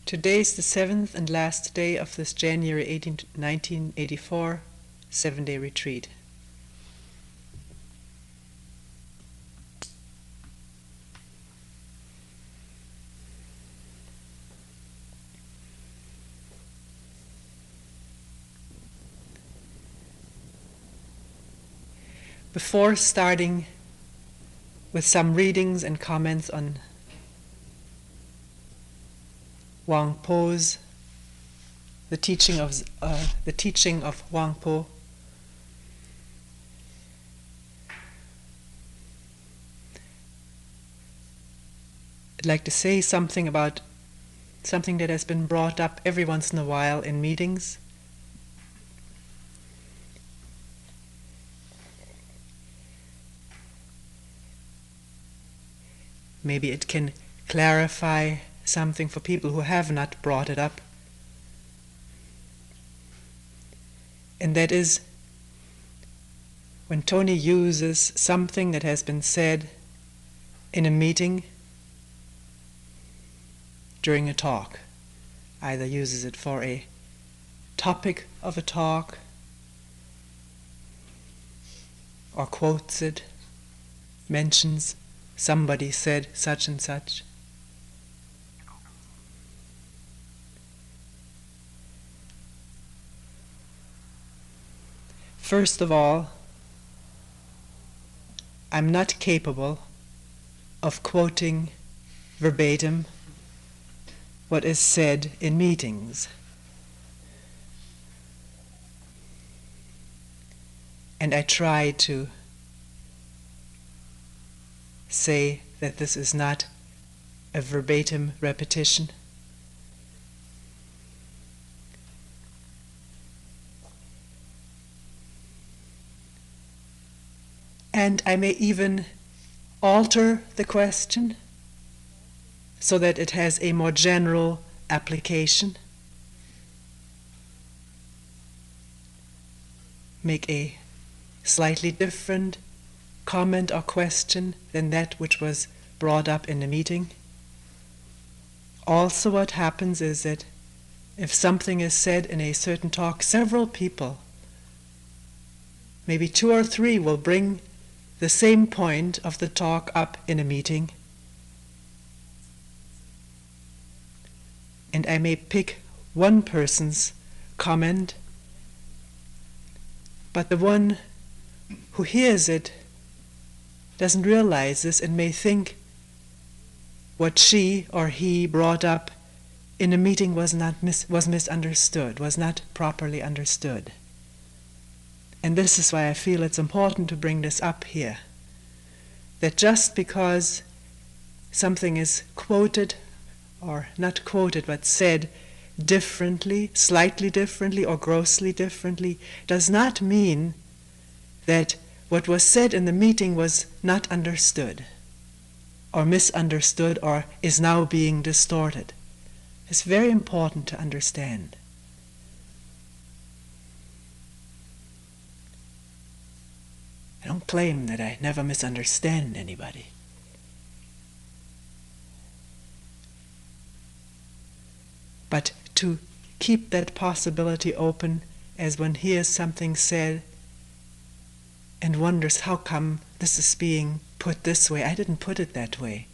Today is the 7th and last day of this January 1984 7-day retreat. Before starting with some readings and comments on Huang Po's, the teaching of Huang Po, I'd like to say something about something that has been brought up every once in a while in meetings. Maybe it can clarify something for people who have not brought it up. And that is when Toni uses something that has been said in a meeting during a talk, either uses it for a topic of a talk or quotes it, mentions somebody said such and such. First of all, I'm not capable of quoting verbatim what is said in meetings. And I try to say that this is not a verbatim repetition. And I may even alter the question so that it has a more general application. Make a slightly different comment or question than that which was brought up in the meeting. Also, what happens is that if something is said in a certain talk, several people, maybe 2 or 3, will bring the same point of the talk up in a meeting. And I may pick one person's comment, but the one who hears it doesn't realize this and may think what she or he brought up in a meeting was misunderstood, was not properly understood. And this is why I feel it's important to bring this up here. That just because something is quoted, or not quoted, but said differently, slightly differently, or grossly differently, does not mean that what was said in the meeting was not understood, or misunderstood, or is now being distorted. It's very important to understand. I don't claim that I never misunderstand anybody. But to keep that possibility open as one hears something said and wonders how come this is being put this way. I didn't put it that way.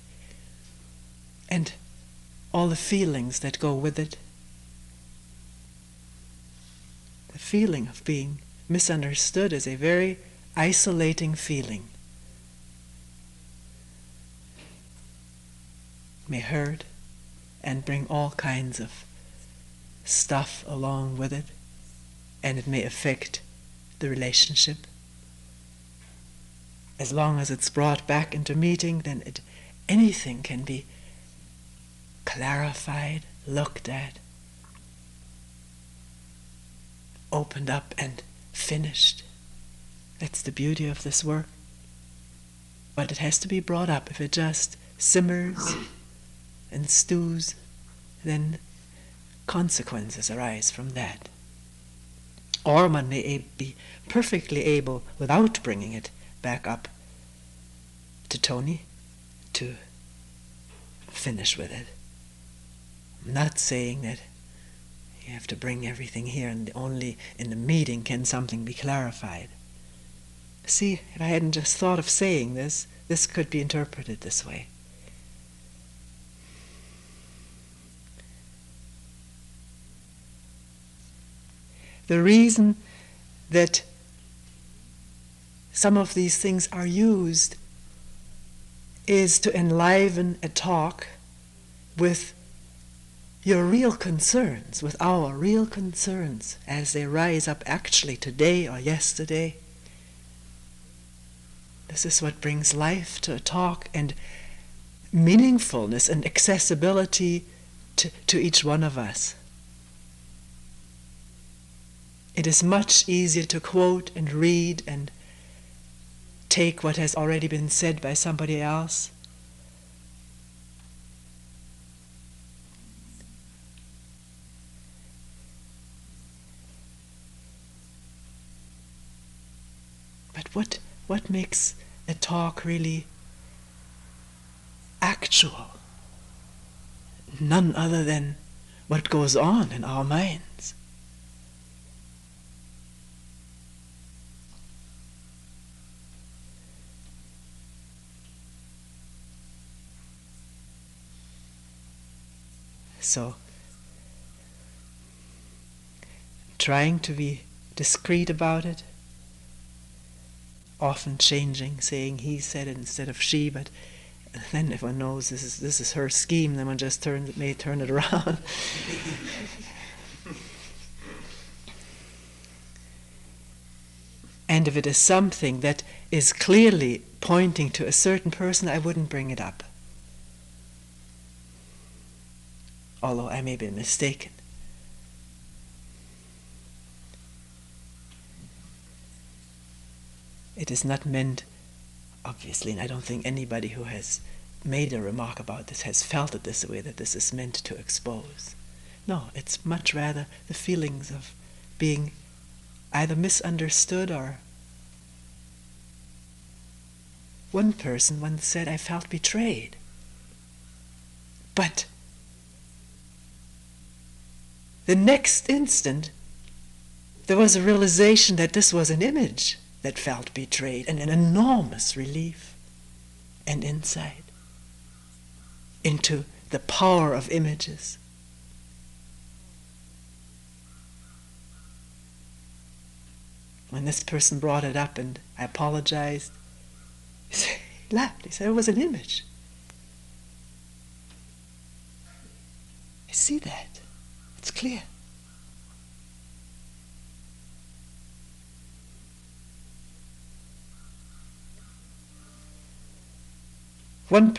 And all the feelings that go with it. The feeling of being misunderstood is a very isolating feeling. It may hurt and bring all kinds of stuff along with it, and it may affect the relationship. As long as it's brought back into meeting, then anything can be clarified, looked at, opened up, and finished. That's the beauty of this work. But it has to be brought up. If it just simmers and stews, then consequences arise from that. Or one may be perfectly able, without bringing it back up to Toni, to finish with it. I'm not saying that you have to bring everything here and only in the meeting can something be clarified. See, if I hadn't just thought of saying this, this could be interpreted this way. The reason that some of these things are used is to enliven a talk with your real concerns, with our real concerns as they rise up actually today or yesterday. This is what brings life to a talk and meaningfulness and accessibility to each one of us. It is much easier to quote and read and take what has already been said by somebody else. But what makes a talk really actual? None other than what goes on in our minds. So, trying to be discreet about it, often changing, saying he said it instead of she, but then if one knows this is her scheme, then one just may turn it around. And if it is something that is clearly pointing to a certain person, I wouldn't bring it up. Although I may be mistaken. It is not meant, obviously, and I don't think anybody who has made a remark about this has felt it this way, that this is meant to expose. No, it's much rather the feelings of being either misunderstood or... One person once said, I felt betrayed. But the next instant, there was a realization that this was an image that felt betrayed, and an enormous relief and insight into the power of images. When this person brought it up and I apologized, he laughed. He said, it was an image. I see that. It's clear. One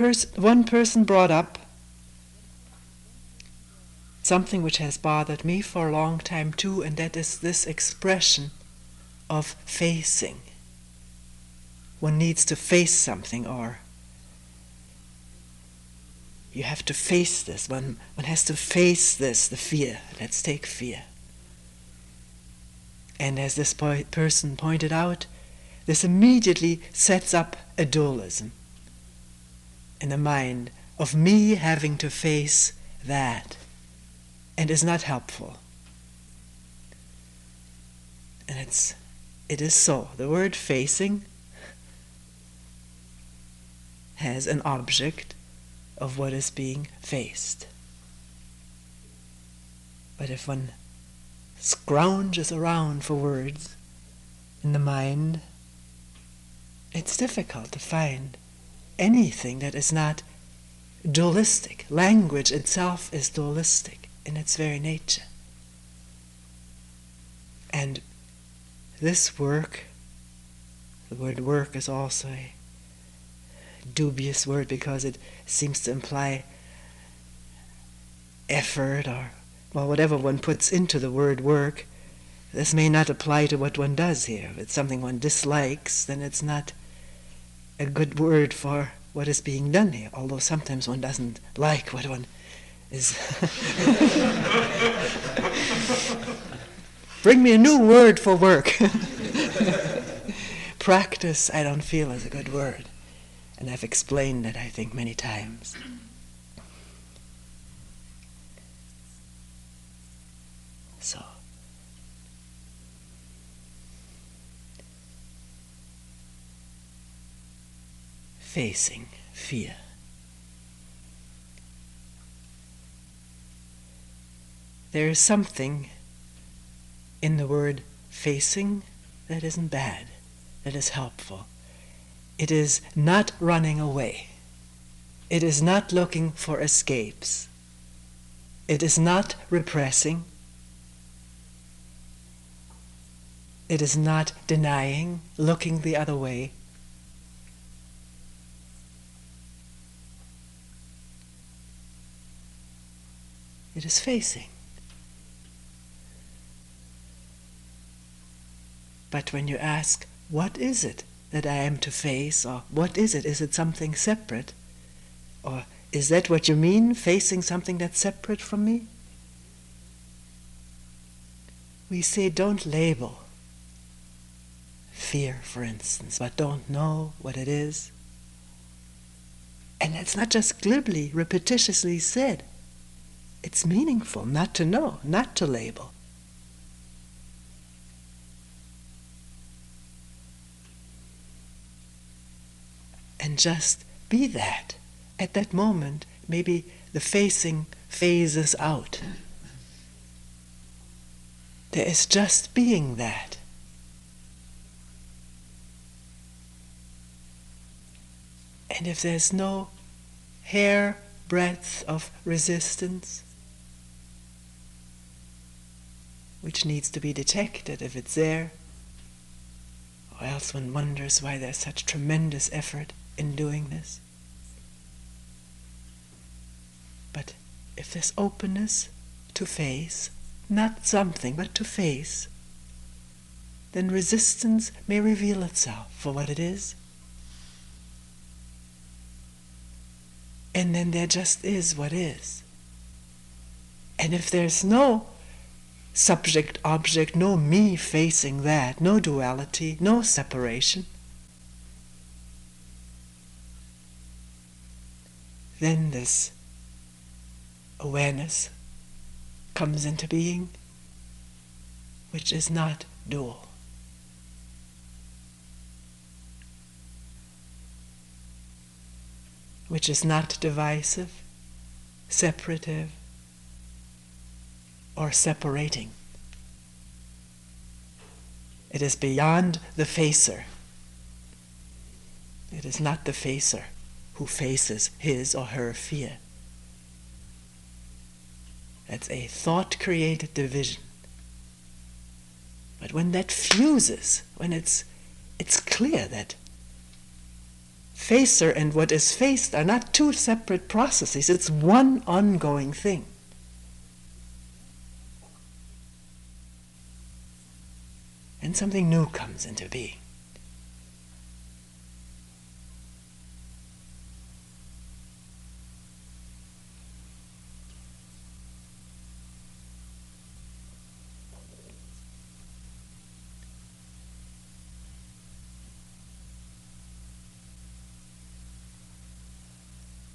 person brought up something which has bothered me for a long time too, and that is this expression of facing. One needs to face something, or you have to face this. One has to face this, the fear. Let's take fear. And as this person pointed out, this immediately sets up a dualism in the mind of me having to face that, and is not helpful. And it is so. The word facing has an object of what is being faced. But if one scrounges around for words in the mind, it's difficult to find anything that is not dualistic. Language itself is dualistic in its very nature. And this work, the word work is also a dubious word because it seems to imply effort or, well, whatever one puts into the word work. This may not apply to what one does here. If it's something one dislikes, then it's not a good word for what is being done here, although sometimes one doesn't like what one is. Bring me a new word for work. Practice, I don't feel, is a good word. And I've explained that, I think, many times. So, facing fear. There is something in the word facing that isn't bad, that is helpful. It is not running away. It is not looking for escapes. It is not repressing. It is not denying, looking the other way. It is facing. But when you ask, what is it that I am to face, or what is it? Is it something separate? Or is that what you mean, facing something that's separate from me? We say don't label fear, for instance, but don't know what it is. And it's not just glibly, repetitiously said. It's meaningful not to know, not to label. And just be that. At that moment, maybe the facing phases out. There is just being that. And if there's no hair breadth of resistance, which needs to be detected if it's there, or else one wonders why there's such tremendous effort in doing this. But if there's openness to face, not something, but to face, then resistance may reveal itself for what it is. And then there just is what is. And if there's no subject, object, no me facing that, no duality, no separation, then this awareness comes into being, which is not dual. Which is not divisive, separative, or separating. It is beyond the facer. It is not the facer who faces his or her fear. That's a thought-created division. But when that fuses, when it's clear that facer and what is faced are not two separate processes, it's one ongoing thing. And something new comes into being.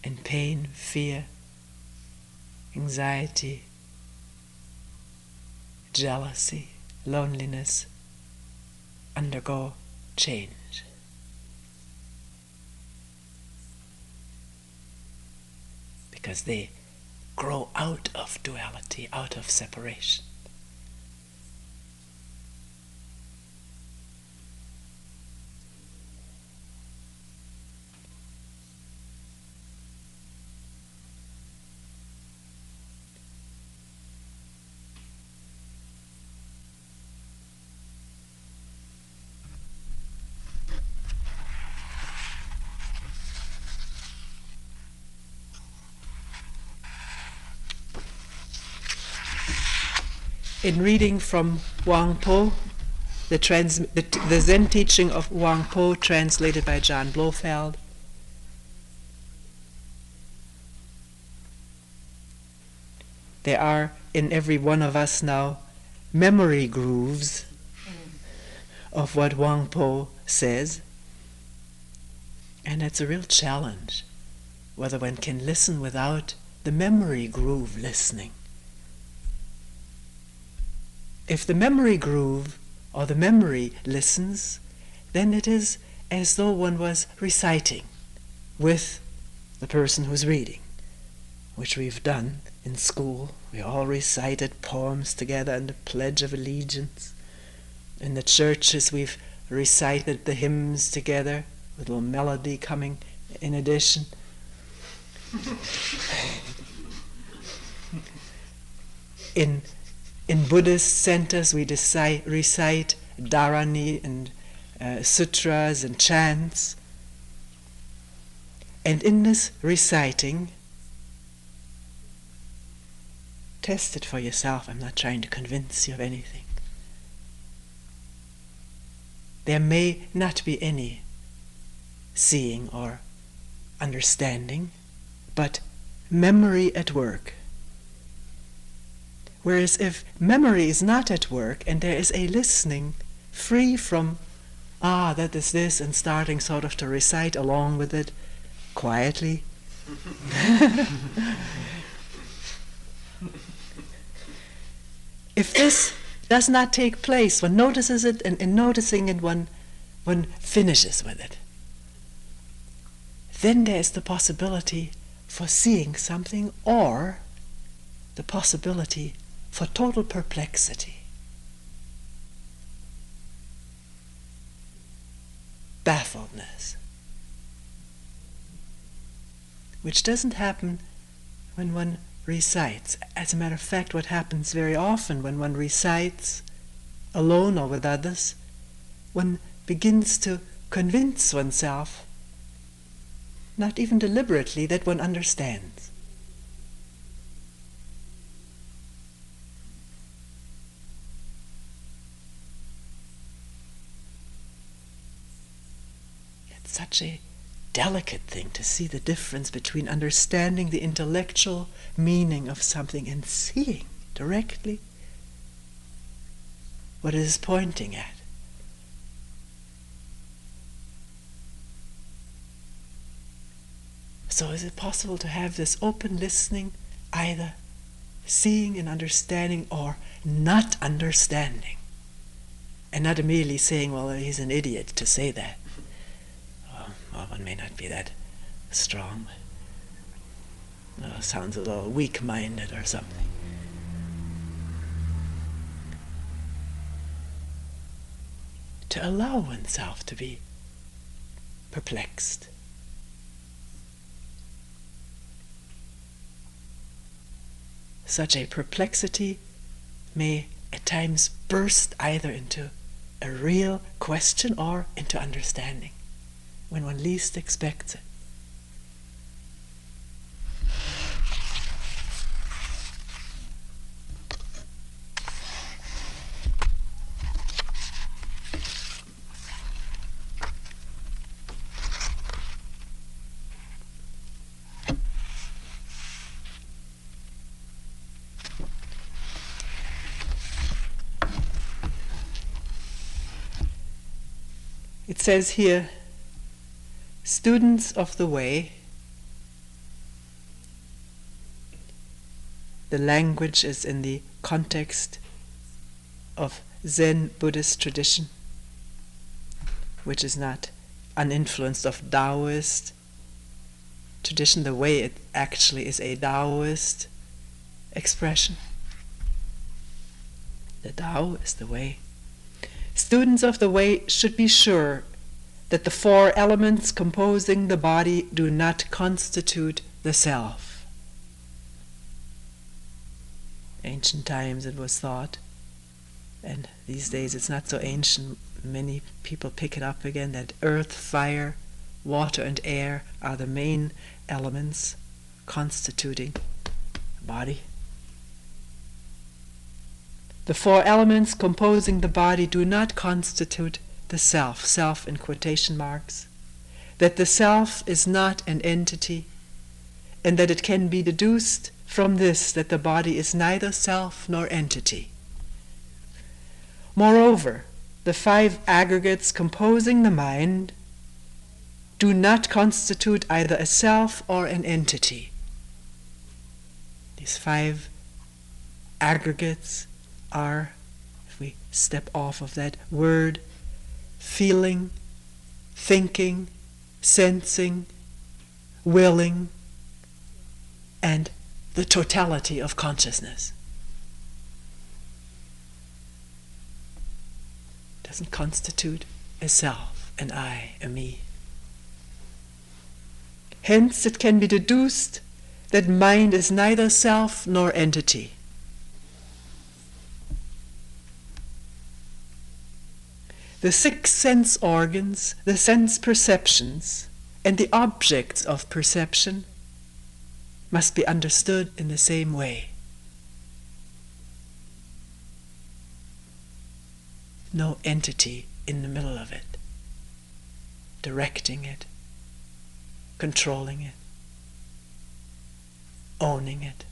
And pain, fear, anxiety, jealousy, loneliness undergo change. Because they grow out of duality, out of separation. In reading from Huang Po, the Zen teaching of Huang Po, translated by John Blofeld, there are in every one of us now memory grooves of what Huang Po says, and it's a real challenge whether one can listen without the memory groove listening. if the memory groove or the memory listens, then it is as though one was reciting with the person who's reading, which we've done in school. We all recited poems together and the Pledge of Allegiance. In the churches we've recited the hymns together with a little melody coming in addition. In Buddhist centers we recite dharani and sutras and chants. And in this reciting, test it for yourself. I'm not trying to convince you of anything. There may not be any seeing or understanding, but memory at work. Whereas if memory is not at work and there is a listening free from, that is this, and starting sort of to recite along with it quietly, if this does not take place, one notices it, and in noticing it one finishes with it, then there is the possibility for seeing something, or the possibility for total perplexity, baffledness, which doesn't happen when one recites. As a matter of fact, what happens very often when one recites alone or with others, one begins to convince oneself, not even deliberately, that one understands. It's such a delicate thing to see the difference between understanding the intellectual meaning of something and seeing directly what it is pointing at. So is it possible to have this open listening, either seeing and understanding or not understanding, and not immediately saying, well, he's an idiot to say that. Well, one may not be that strong. Sounds a little weak-minded or something. To allow oneself to be perplexed. Such a perplexity may at times burst either into a real question or into understanding, when one least expects it. It says here, students of the way, the language is in the context of Zen Buddhist tradition, which is not uninfluenced of Taoist tradition. The way it actually is a Taoist expression. The Tao is the way. Students of the way should be sure that the four elements composing the body do not constitute the self. Ancient times it was thought, and these days it's not so ancient, many people pick it up again, that earth, fire, water and air are the main elements constituting the body. The four elements composing the body do not constitute the self, self in quotation marks, that the self is not an entity, and that it can be deduced from this that the body is neither self nor entity. Moreover, the five aggregates composing the mind do not constitute either a self or an entity. These five aggregates are we step off of that word, feeling, thinking, sensing, willing, and the totality of consciousness. Doesn't constitute a self, an I, a me. Hence it can be deduced that mind is neither self nor entity. The 6 sense organs, the sense perceptions, and the objects of perception must be understood in the same way. No entity in the middle of it, directing it, controlling it, owning it.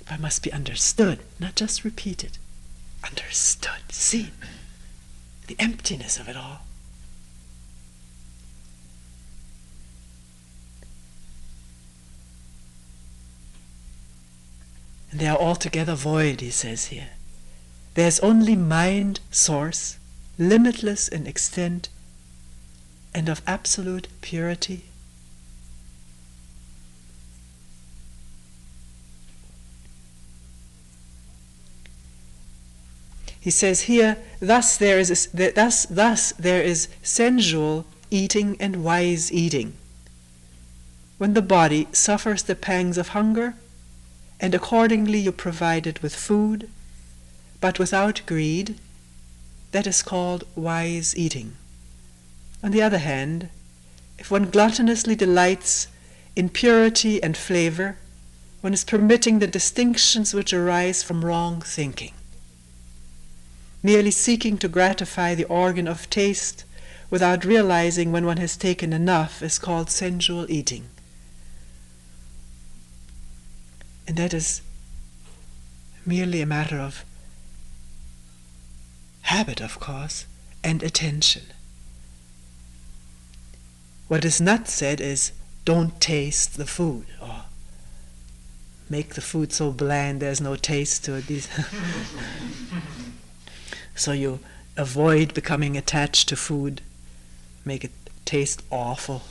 But must be understood, not just repeated. Understood. See the emptiness of it all. And they are altogether void, he says here. There's only mind source, limitless in extent and of absolute purity. He says here, thus there is sensual eating and wise eating. When the body suffers the pangs of hunger, and accordingly you provide it with food, but without greed, that is called wise eating. On the other hand, if one gluttonously delights in purity and flavor, one is permitting the distinctions which arise from wrong thinking. Merely seeking to gratify the organ of taste without realizing when one has taken enough is called sensual eating. And that is merely a matter of habit, of course, and attention. What is not said is, don't taste the food, or make the food so bland there's no taste to it. So you avoid becoming attached to food, make it taste awful.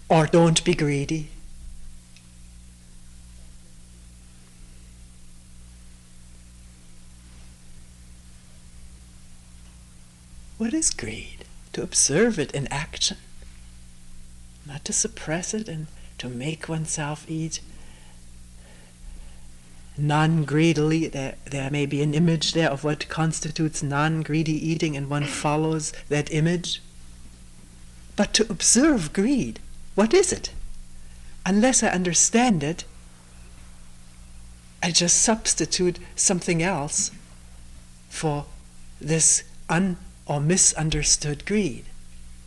Or don't be greedy. What is greed? To observe it in action, not to suppress it and to make oneself eat non-greedily. There may be an image there of what constitutes non-greedy eating, and one follows that image. But to observe greed, what is it? Unless I understand it, I just substitute something else for this or misunderstood greed,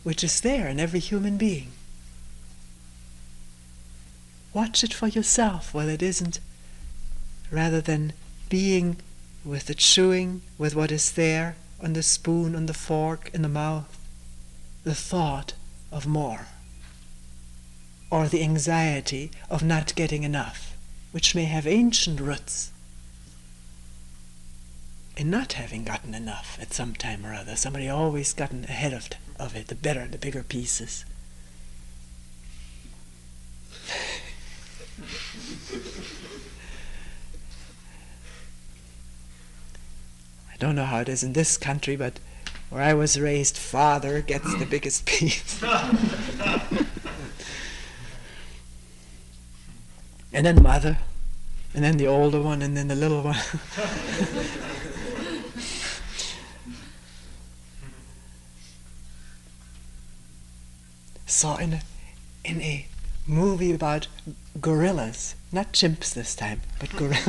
which is there in every human being. Watch it for yourself, whether it isn't, rather than being with the chewing, with what is there on the spoon, on the fork, in the mouth, the thought of more, or the anxiety of not getting enough, which may have ancient roots in not having gotten enough at some time or other. Somebody always gotten ahead of it, the bigger pieces. I don't know how it is in this country, but where I was raised, father gets the biggest piece. And then mother, and then the older one, and then the little one. Saw in a movie about gorillas, not chimps this time, but gorillas.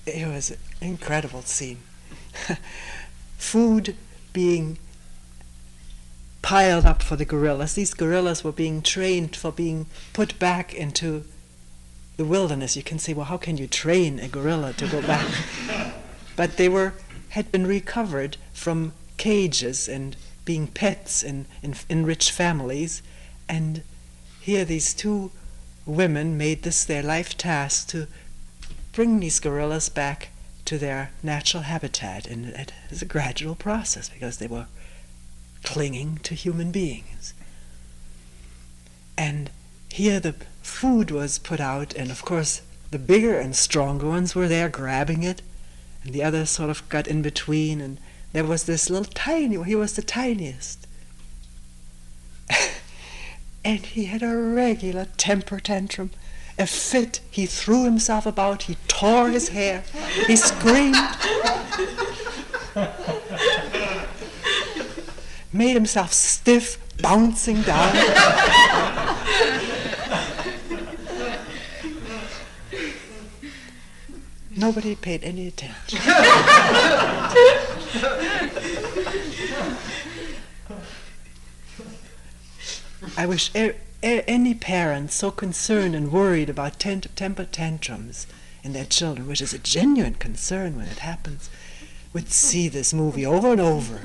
It was an incredible scene. Food being piled up for the gorillas. These gorillas were being trained for being put back into the wilderness. You can say, well, how can you train a gorilla to go back? But they had been recovered from cages and being pets in rich families. And here these two women made this their life task to bring these gorillas back to their natural habitat. And it is a gradual process because they were clinging to human beings. And here the food was put out, and of course the bigger and stronger ones were there grabbing it, and the others sort of got in between, and there was this little tiny one, he was the tiniest. And he had a regular temper tantrum, a fit. He threw himself about, he tore his hair, he screamed, made himself stiff, bouncing down. Nobody paid any attention. I wish any parent so concerned and worried about temper tantrums in their children, which is a genuine concern when it happens, would see this movie over and over.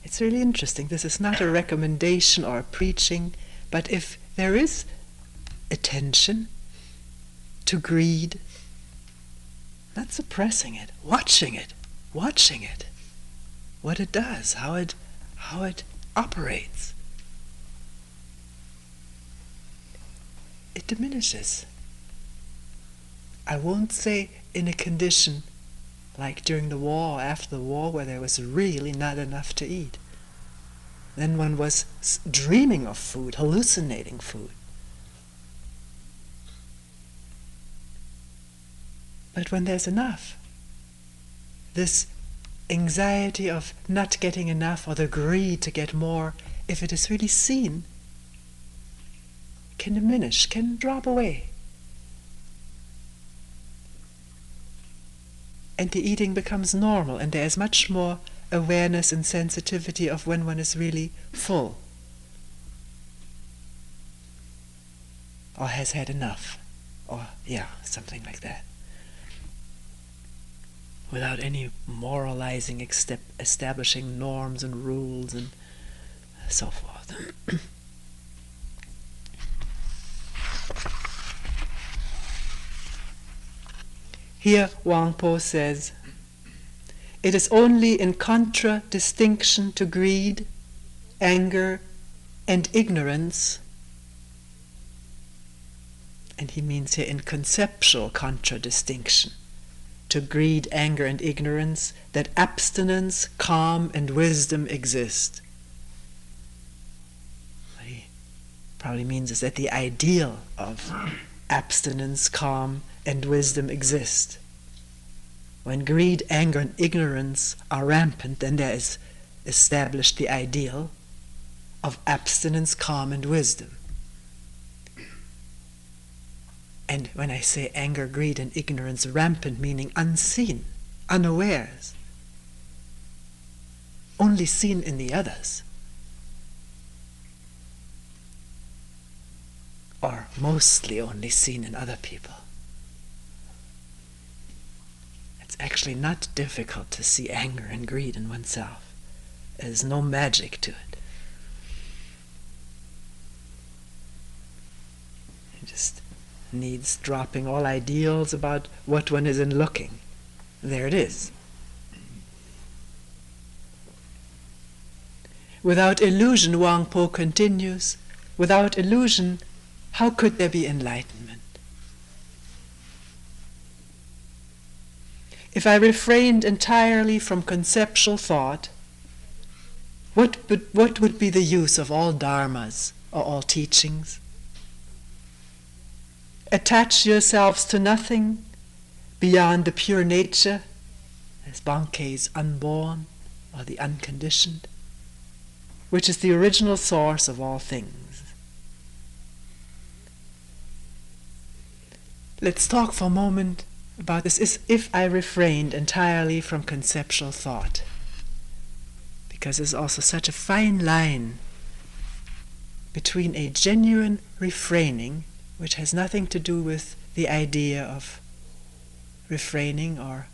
It's really interesting. This is not a recommendation or a preaching, but if there is attention to greed, not suppressing it, watching it, what it does, how it operates, it diminishes. I won't say in a condition like during the war or after the war where there was really not enough to eat. Then one was dreaming of food, hallucinating food. But when there's enough, this anxiety of not getting enough or the greed to get more, if it is really seen, can diminish, can drop away. And the eating becomes normal, and there is much more awareness and sensitivity of when one is really full or has had enough, or something like that, without any moralizing, establishing norms and rules and so forth. Here Huang Po says, it is only in contradistinction to greed, anger, and ignorance, and he means here in conceptual contradistinction to greed, anger, and ignorance, that abstinence, calm, and wisdom exist. What he probably means is that the ideal of abstinence, calm, and wisdom exist. When greed, anger, and ignorance are rampant, then there is established the ideal of abstinence, calm, and wisdom. And when I say anger, greed, and ignorance rampant, meaning unseen, unawares, only seen in the others, or mostly only seen in other people. It's actually not difficult to see anger and greed in oneself. There's no magic to it. It just needs dropping all ideals about what one is in looking. There it is. Without illusion, Huang Po continues, without illusion, how could there be enlightenment? If I refrained entirely from conceptual thought, what would be the use of all dharmas or all teachings? Attach yourselves to nothing beyond the pure nature, as Bankei's unborn or the unconditioned, which is the original source of all things. Let's talk for a moment about this. Is if I refrained entirely from conceptual thought, because there's also such a fine line between a genuine refraining, which has nothing to do with the idea of refraining, or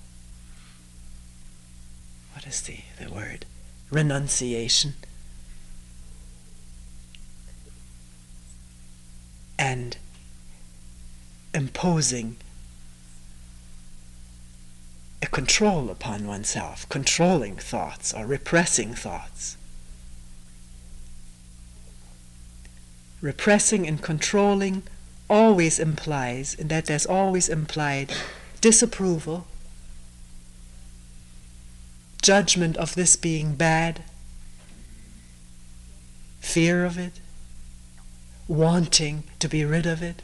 what is the word? Renunciation. And imposing a control upon oneself, controlling thoughts or repressing thoughts. Repressing and controlling always implies, and that there's always implied disapproval, judgment of this being bad, fear of it, wanting to be rid of it,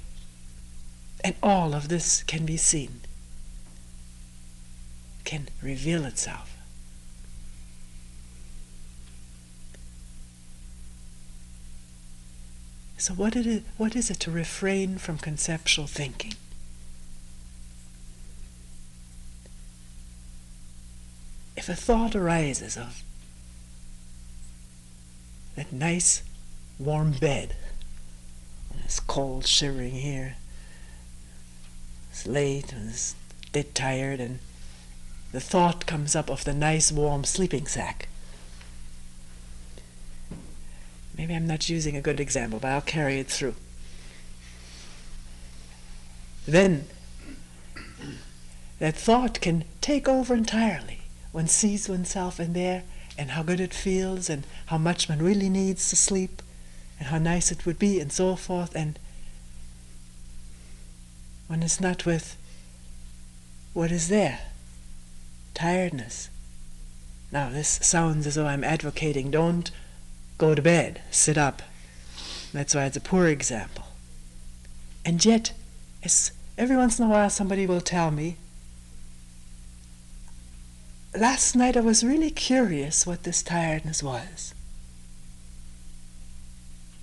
and all of this can be seen, can reveal itself. So what is it to refrain from conceptual thinking? If a thought arises of that nice warm bed, and it's cold shivering here, it's late and it's a bit tired, and the thought comes up of the nice warm sleeping sack. Maybe I'm not using a good example, but I'll carry it through. Then that thought can take over entirely. One sees oneself in there, and how good it feels, and how much one really needs to sleep, and how nice it would be, and so forth, and one is not with what is there. Tiredness. Now this sounds as though I'm advocating don't go to bed, sit up. That's why it's a poor example. And yet, every once in a while somebody will tell me, last night I was really curious what this tiredness was.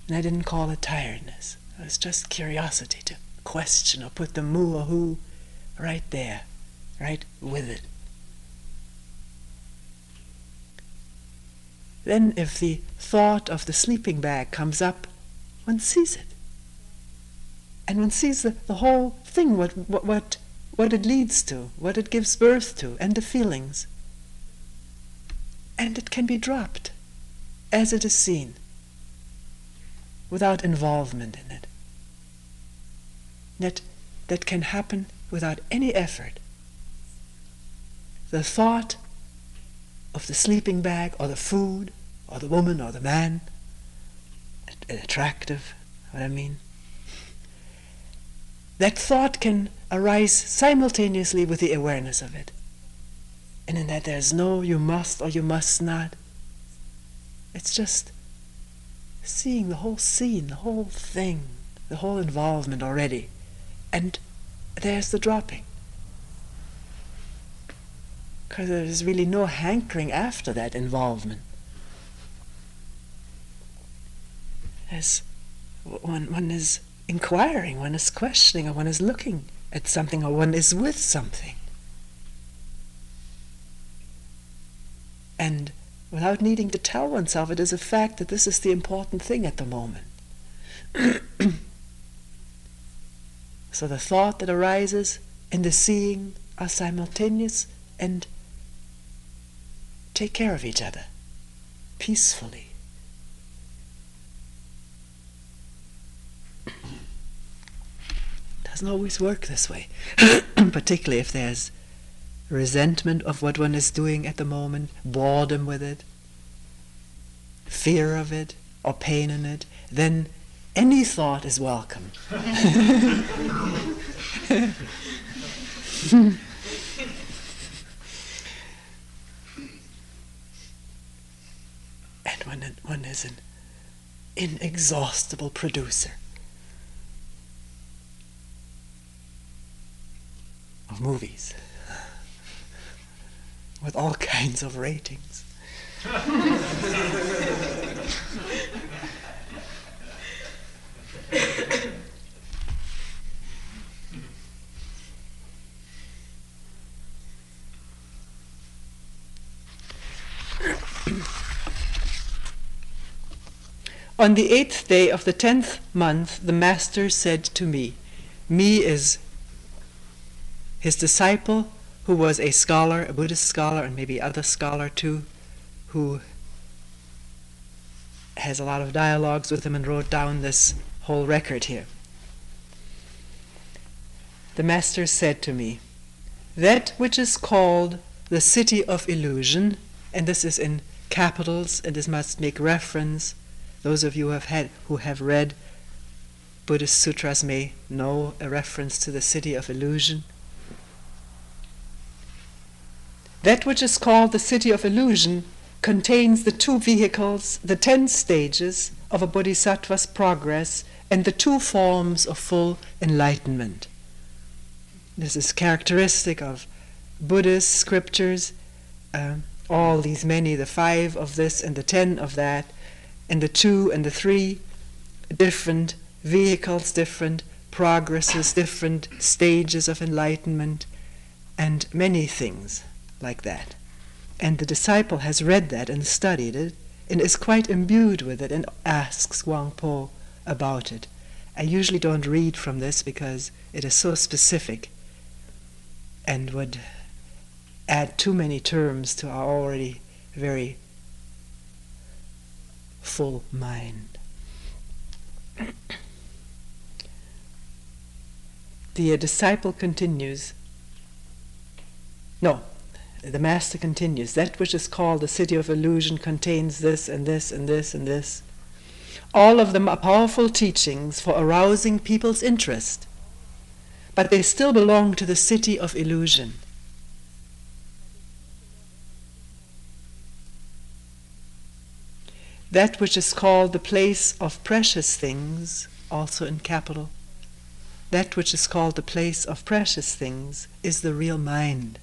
And I didn't call it tiredness. It was just curiosity to question or put the mu or who right there, right with it. Then if the thought of the sleeping bag comes up, one sees it. And one sees the whole thing, what it leads to, what it gives birth to, and the feelings. And it can be dropped as it is seen, without involvement in it. That can happen without any effort. The thought of the sleeping bag, or the food, or the woman, or the man, attractive, what I mean. That thought can arise simultaneously with the awareness of it. And in that there's no you must or you must not. It's just seeing the whole scene, the whole thing, the whole involvement already. And there's the dropping. Because there's really no hankering after that involvement. As one is inquiring, one is questioning, or one is looking at something, or one is with something. And without needing to tell oneself, it is a fact that this is the important thing at the moment. So the thought that arises and the seeing are simultaneous and take care of each other peacefully. Doesn't always work this way, particularly if there's resentment of what one is doing at the moment, boredom with it, fear of it, or pain in it. Then any thought is welcome. And one is an inexhaustible producer of movies with all kinds of ratings. On the 8th day of the 10th month, the Master said to me, me is his disciple, who was a scholar, a Buddhist scholar, and maybe other scholar too, who has a lot of dialogues with him and wrote down this whole record here. The Master said to me, that which is called the city of illusion, and this is in capitals, and this must make reference, those of you who have read Buddhist sutras may know a reference to the city of illusion. That which is called the city of illusion contains the 2 vehicles, the 10 stages of a bodhisattva's progress, and the 2 forms of full enlightenment. This is characteristic of Buddhist scriptures, all these many, the 5 of this and the 10 of that, and the 2 and the 3, different vehicles, different progresses, different stages of enlightenment, and many things like that. And the disciple has read that and studied it, and is quite imbued with it, and asks Huang Po about it. I usually don't read from this because it is so specific and would add too many terms to our already very full mind. The disciple continues. No, the Master continues. That which is called the city of illusion contains this and this and this and this. All of them are powerful teachings for arousing people's interest, but they still belong to the city of illusion. That which is called the place of precious things, also in capital, that which is called the place of precious things is the real mind,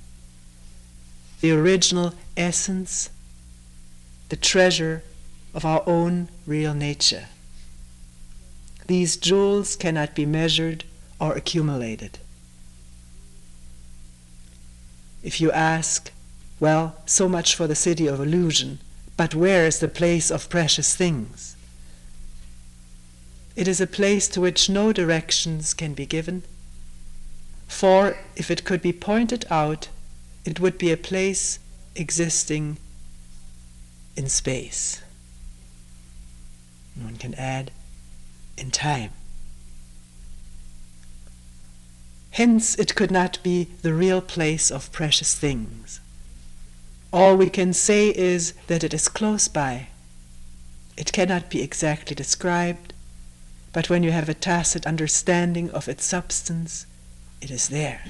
the original essence, the treasure of our own real nature. These jewels cannot be measured or accumulated. If you ask, well, so much for the city of illusion, but where is the place of precious things? It is a place to which no directions can be given, for if it could be pointed out, it would be a place existing in space. One can add, in time. Hence, it could not be the real place of precious things. All we can say is that it is close by. It cannot be exactly described, but when you have a tacit understanding of its substance, it is there.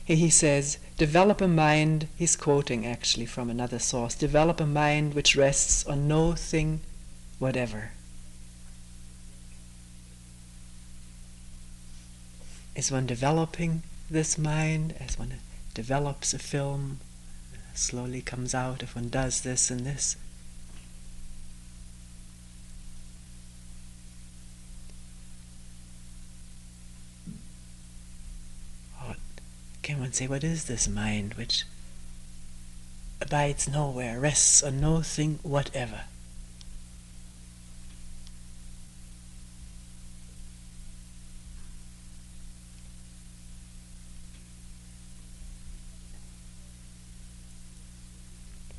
He says, develop a mind, he's quoting actually from another source, develop a mind which rests on no thing whatever. Is one developing this mind as one develops a film, slowly comes out if one does this and this? Can one say, what is this mind which abides nowhere, rests on no thing whatever?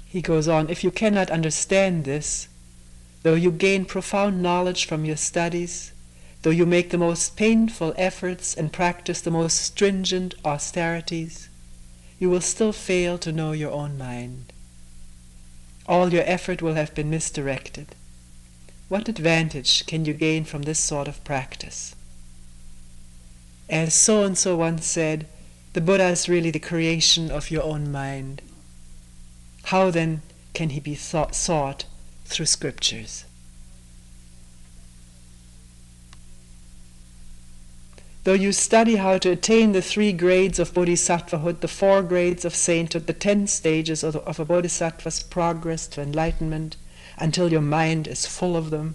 He goes on, if you cannot understand this, though you gain profound knowledge from your studies, though you make the most painful efforts and practice the most stringent austerities, you will still fail to know your own mind. All your effort will have been misdirected. What advantage can you gain from this sort of practice? As so-and-so once said, the Buddha is really the creation of your own mind. How then can he be sought through scriptures? Though you study how to attain the 3 grades of bodhisattvahood, the 4 grades of sainthood, the 10 stages of a bodhisattva's progress to enlightenment, until your mind is full of them,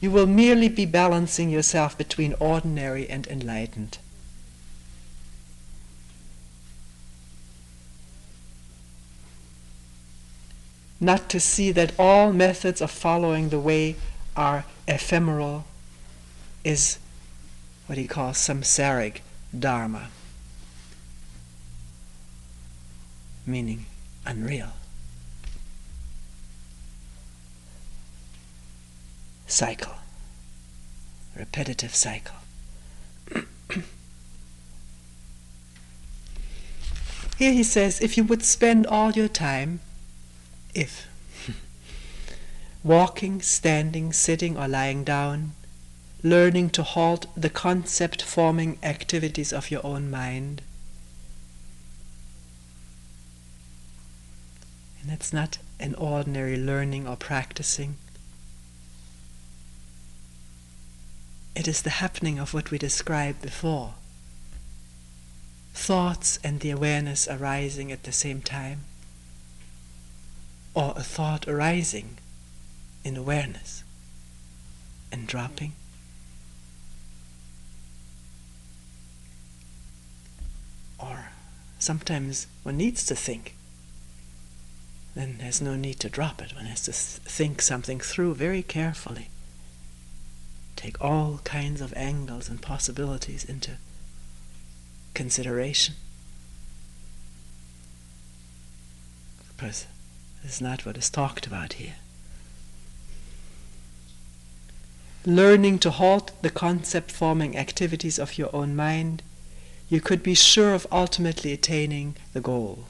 you will merely be balancing yourself between ordinary and enlightened. Not to see that all methods of following the way are ephemeral is what he calls samsaric dharma, meaning unreal. Cycle, repetitive cycle. Here he says, if you would spend all your time, walking, standing, sitting, or lying down, learning to halt the concept-forming activities of your own mind. And that's not an ordinary learning or practicing. It is the happening of what we described before. Thoughts and the awareness arising at the same time, or a thought arising in awareness and dropping. Or sometimes one needs to think. Then there's no need to drop it. One has to think something through very carefully. Take all kinds of angles and possibilities into consideration. Because this is not what is talked about here. Learning to halt the concept-forming activities of your own mind, you could be sure of ultimately attaining the goal.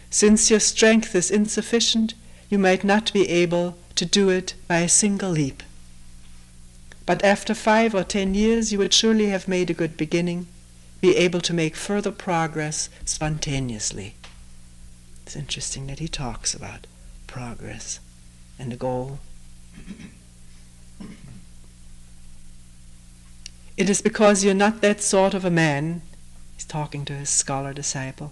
Since your strength is insufficient, you might not be able to do it by a single leap. But after 5 or 10 years, you would surely have made a good beginning, be able to make further progress spontaneously. It's interesting that he talks about progress and the goal. It is because you're not that sort of a man, he's talking to his scholar disciple,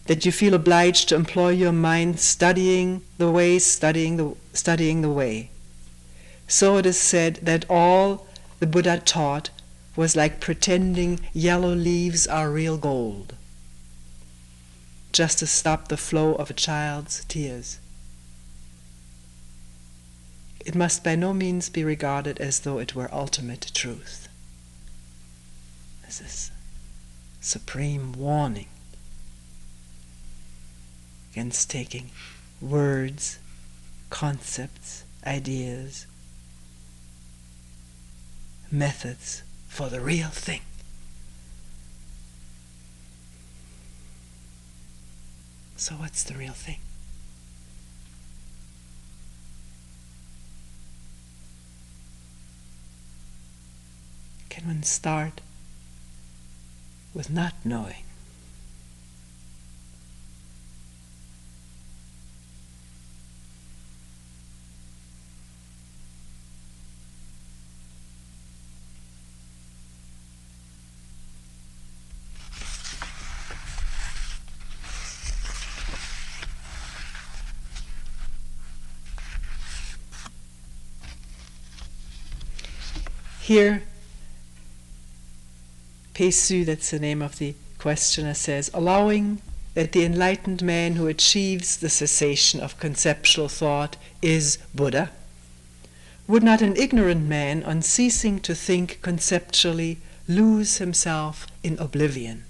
that you feel obliged to employ your mind studying the way. So it is said that all the Buddha taught was like pretending yellow leaves are real gold, just to stop the flow of a child's tears. It must by no means be regarded as though it were ultimate truth. This is supreme warning against taking words, concepts, ideas, methods for the real thing. So what's the real thing? Can one start with not knowing? Here, Pesu, that's the name of the questioner, says, allowing that the enlightened man who achieves the cessation of conceptual thought is Buddha, would not an ignorant man, on ceasing to think conceptually, lose himself in oblivion?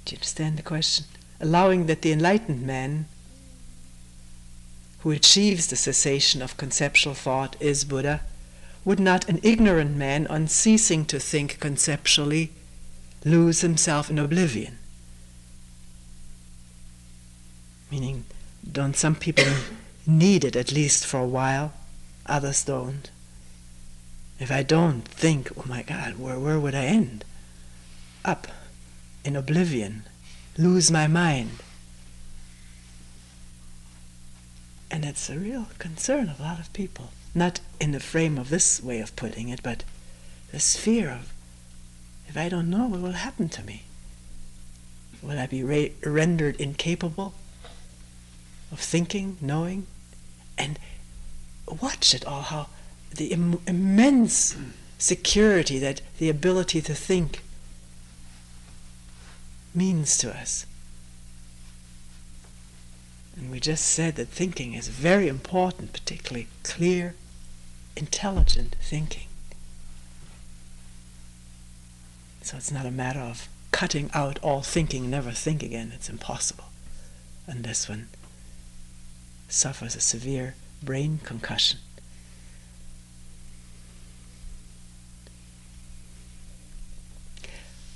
Do you understand the question? Allowing that the enlightened man who achieves the cessation of conceptual thought is Buddha, would not an ignorant man, on ceasing to think conceptually, lose himself in oblivion? Meaning, don't some people need it at least for a while, others don't? If I don't think, oh my God, where would I end? Up in oblivion, lose my mind. And it's a real concern of a lot of people. not in the frame of this way of putting it, but this fear of, if I don't know, what will happen to me? Will I be rendered incapable of thinking, knowing? And watch it all, how the immense security that the ability to think means to us. And we just said that thinking is very important, particularly clear, intelligent thinking. So it's not a matter of cutting out all thinking, never think again. It's impossible unless one suffers a severe brain concussion.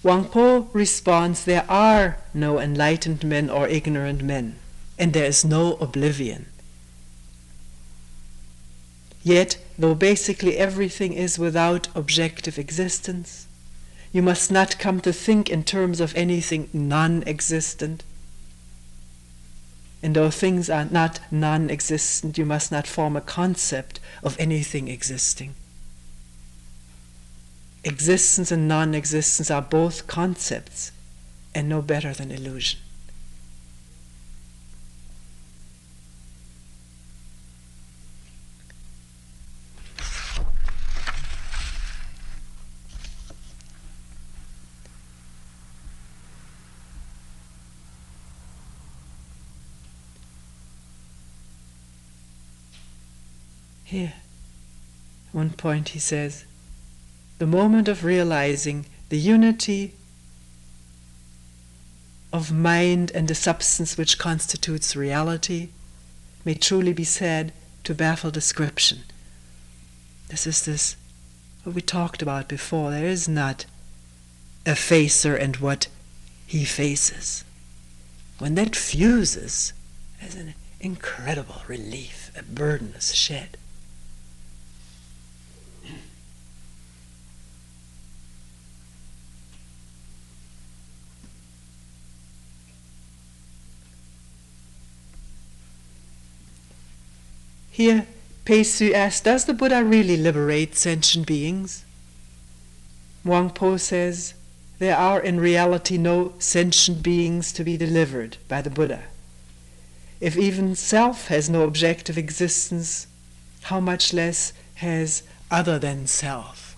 Huang Po responds, there are no enlightened men or ignorant men, and there is no oblivion. Yet, though basically everything is without objective existence, you must not come to think in terms of anything non-existent. And though things are not non-existent, you must not form a concept of anything existing. Existence and non-existence are both concepts, and no better than illusion. Here, at one point he says, the moment of realizing the unity of mind and the substance which constitutes reality may truly be said to baffle description. This is what we talked about before. There is not a facer and what he faces. When that fuses, there's an incredible relief, a burden is shed. Here, Pei-Su asks, does the Buddha really liberate sentient beings? Huang Po says, there are in reality no sentient beings to be delivered by the Buddha. If even self has no objective existence, how much less has other than self?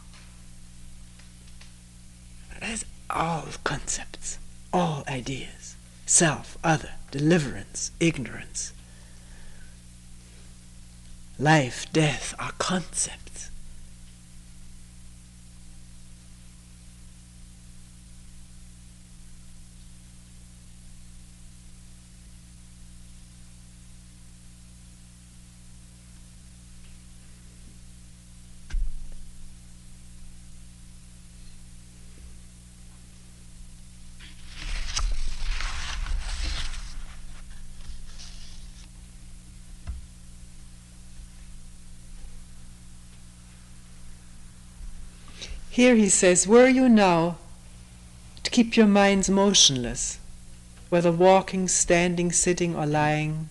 That's all concepts, all ideas. Self, other, deliverance, ignorance. Life, death are concepts. Here he says, were you now to keep your minds motionless, whether walking, standing, sitting, or lying,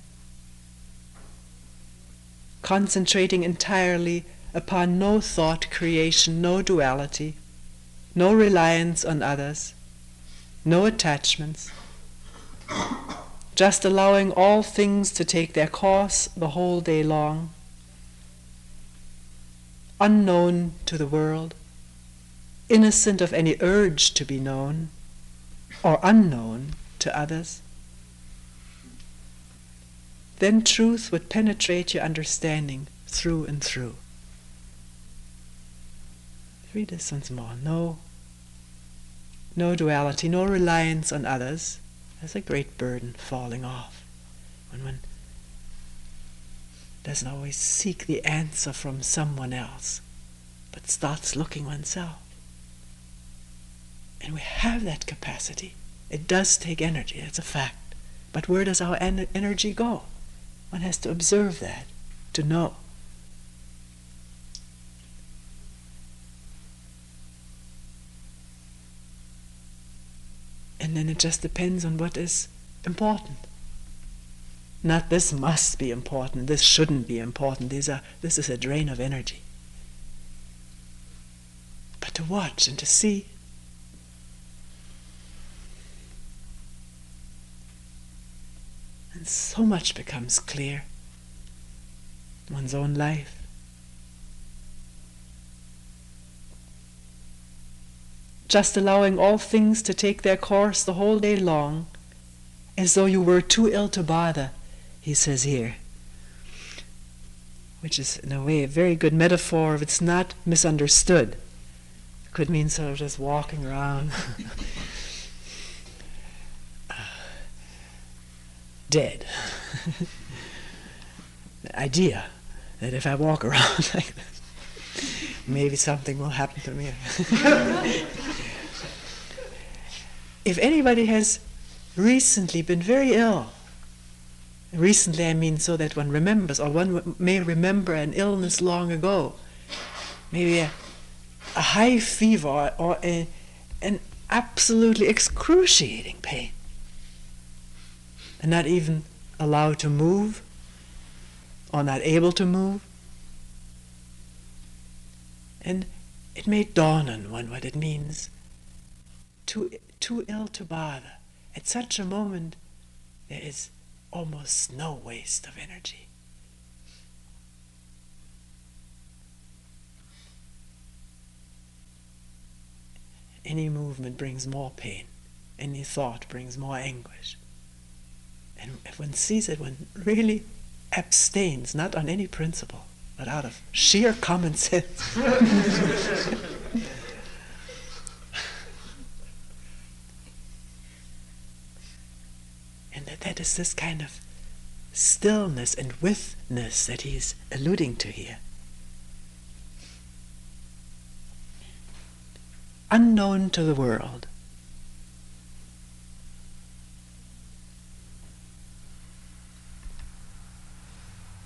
concentrating entirely upon no thought creation, no duality, no reliance on others, no attachments, just allowing all things to take their course the whole day long, unknown to the world, innocent of any urge to be known or unknown to others, then truth would penetrate your understanding through and through. Read this once more. No duality, no reliance on others. That's a great burden falling off when one doesn't always seek the answer from someone else, but starts looking oneself. And we have that capacity. It does take energy, that's a fact. But where does our energy go? One has to observe that, to know. And then it just depends on what is important. Not this must be important, this shouldn't be important, this is a drain of energy. But to watch and to see. And so much becomes clear in one's own life. Just allowing all things to take their course the whole day long, as though you were too ill to bother, he says here. Which is, in a way, a very good metaphor if it's not misunderstood. It could mean sort of just walking around dead. The idea that if I walk around like this, maybe something will happen to me. If anybody has recently been very ill, recently I mean so that one remembers, or one may remember an illness long ago, maybe a high fever or an absolutely excruciating pain, and not even allowed to move or not able to move. And it may dawn on one what it means, too ill to bother. At such a moment, there is almost no waste of energy. Any movement brings more pain. Any thought brings more anguish. And if one sees it, one really abstains, not on any principle, but out of sheer common sense. And that is this kind of stillness and withness that he's alluding to here. Unknown to the world.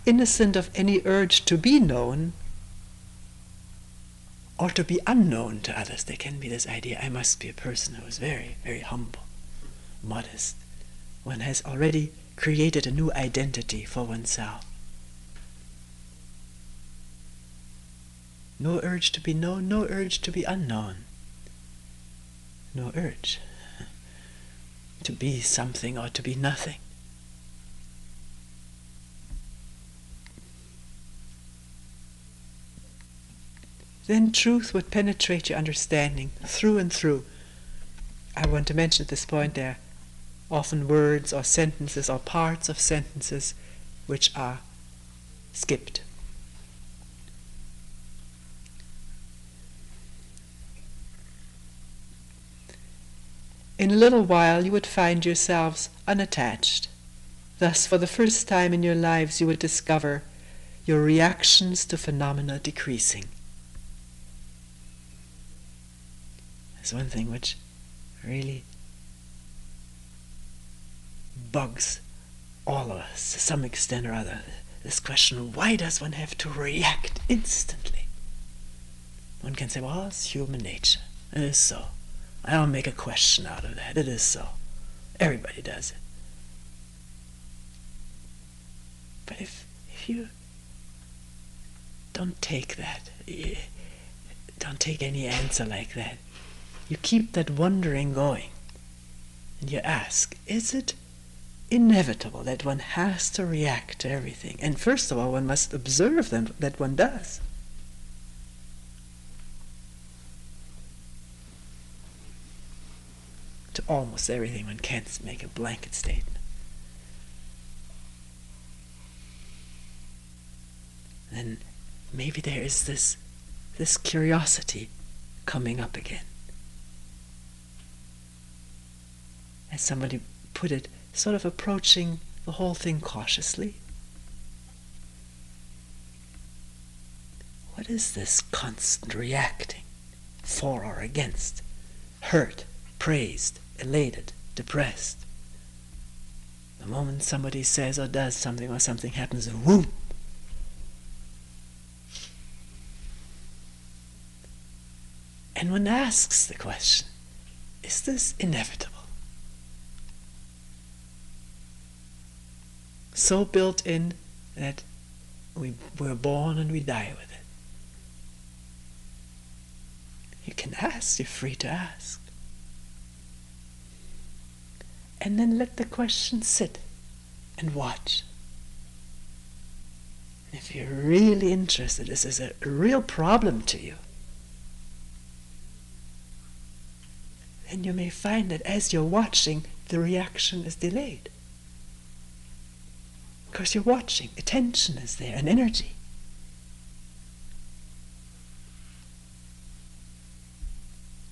Innocent of any urge to be known or to be unknown to others. There can be this idea, I must be a person who is very, very humble, modest. One has already created a new identity for oneself. No urge to be known, no urge to be unknown. No urge to be something or to be nothing. Then truth would penetrate your understanding through and through. I want to mention at this point there are often words or sentences or parts of sentences which are skipped. In a little while you would find yourselves unattached. Thus, for the first time in your lives, you would discover your reactions to phenomena decreasing. There's one thing which really bugs all of us to some extent or other. This question, why does one have to react instantly? One can say, well, it's human nature. It is so. I don't make a question out of that. It is so. Everybody does it. But if you don't take that, don't take any answer like that, you keep that wondering going, and you ask, is it inevitable that one has to react to everything? And first of all, one must observe that one does. To almost everything, one can't make a blanket statement. Then maybe there is this curiosity coming up again. As somebody put it, sort of approaching the whole thing cautiously. What is this constant reacting, for or against, hurt, praised, elated, depressed? The moment somebody says or does something or something happens, whoop! And one asks the question, is this inevitable? so built in that we're born and we die with it. You can ask, you're free to ask. And then let the question sit and watch. If you're really interested, this is a real problem to you, then you may find that as you're watching, the reaction is delayed. Because you're watching, attention is there, and energy.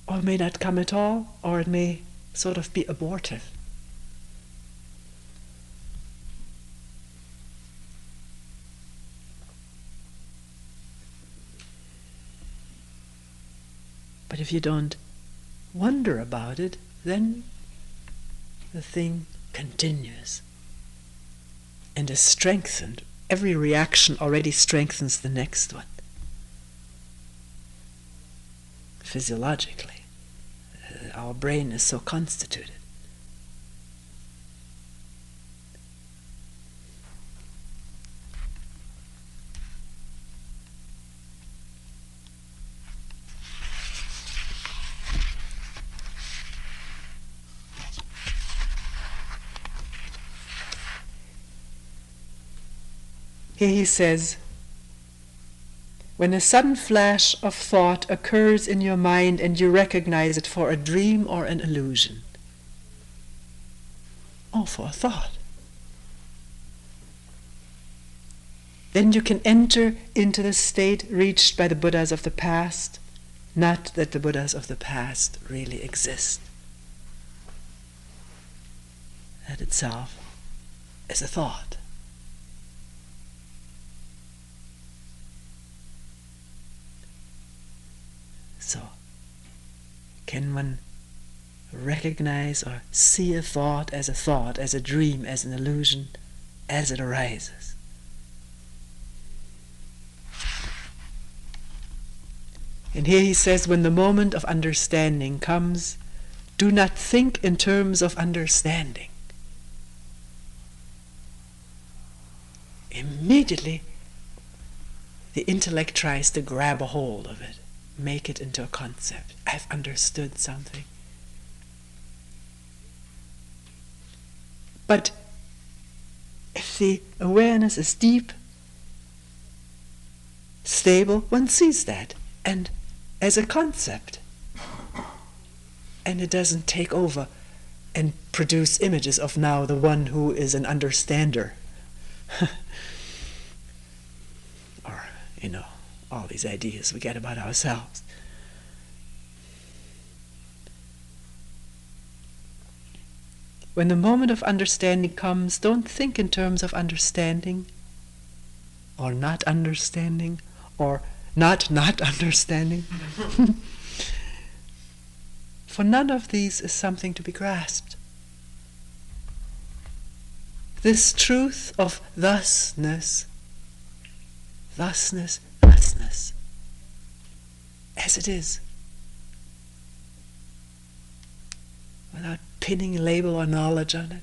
Or it may not come at all, or it may sort of be abortive. But if you don't wonder about it, then the thing continues and is strengthened. Every reaction already strengthens the next one. Physiologically, our brain is so constituted. Here he says, when a sudden flash of thought occurs in your mind and you recognize it for a dream or an illusion, or for a thought, then you can enter into the state reached by the Buddhas of the past, not that the Buddhas of the past really exist. That itself is a thought. So, can one recognize or see a thought, as a dream, as an illusion, as it arises? And here he says, when the moment of understanding comes, do not think in terms of understanding. Immediately, the intellect tries to grab a hold of it. Make it into a concept. I've understood something. But if the awareness is deep, stable, one sees that, and as a concept. And it doesn't take over and produce images of now the one who is an understander. Or, all these ideas we get about ourselves. When the moment of understanding comes, don't think in terms of understanding, or not understanding, or not understanding. For none of these is something to be grasped. This truth of thusness, as it is, without pinning a label or knowledge on it.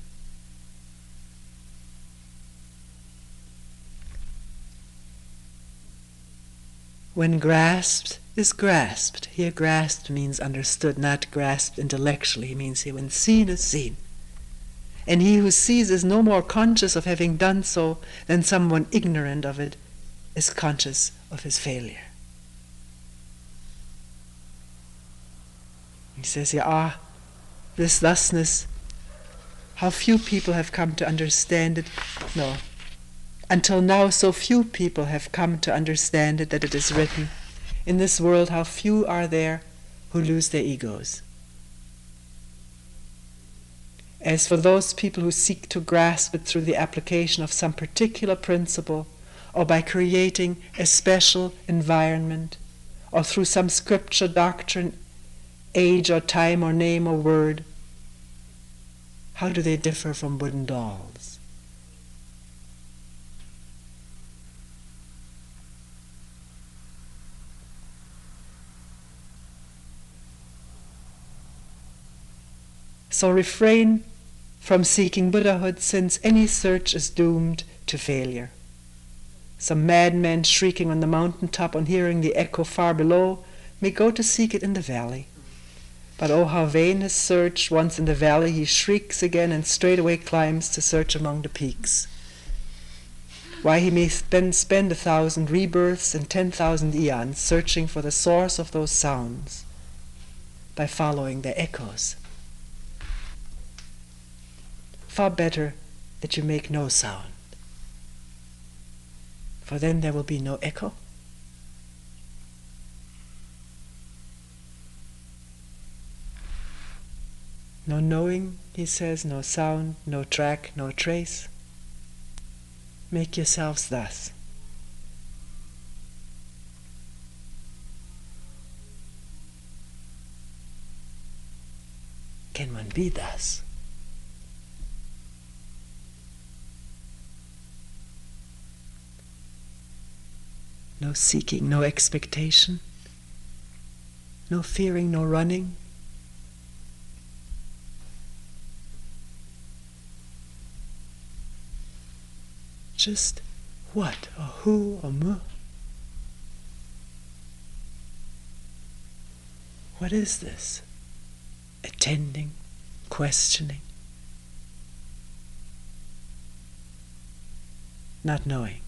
When grasped is grasped. Here grasped means understood, not grasped intellectually. It means here when seen is seen. And he who sees is no more conscious of having done so than someone ignorant of it is conscious of his failure. He says here, this thusness, how few people have come to understand it. No. Until now, so few people have come to understand it that it is written, in this world how few are there who lose their egos. As for those people who seek to grasp it through the application of some particular principle, or by creating a special environment, or through some scripture, doctrine, age or time or name or word, how do they differ from wooden dolls? So refrain from seeking Buddhahood, since any search is doomed to failure. Some madman shrieking on the mountaintop on hearing the echo far below may go to seek it in the valley. But oh, how vain his search! Once in the valley he shrieks again and straightway climbs to search among the peaks. Why, he may then spend 1,000 rebirths and 10,000 eons searching for the source of those sounds by following their echoes. Far better that you make no sound, for then there will be no echo. No knowing, he says, no sound, no track, no trace. Make yourselves thus. Can one be thus? No seeking, no expectation, no fearing, no running. Just what, or who, or mu? What is this? Attending, questioning, not knowing.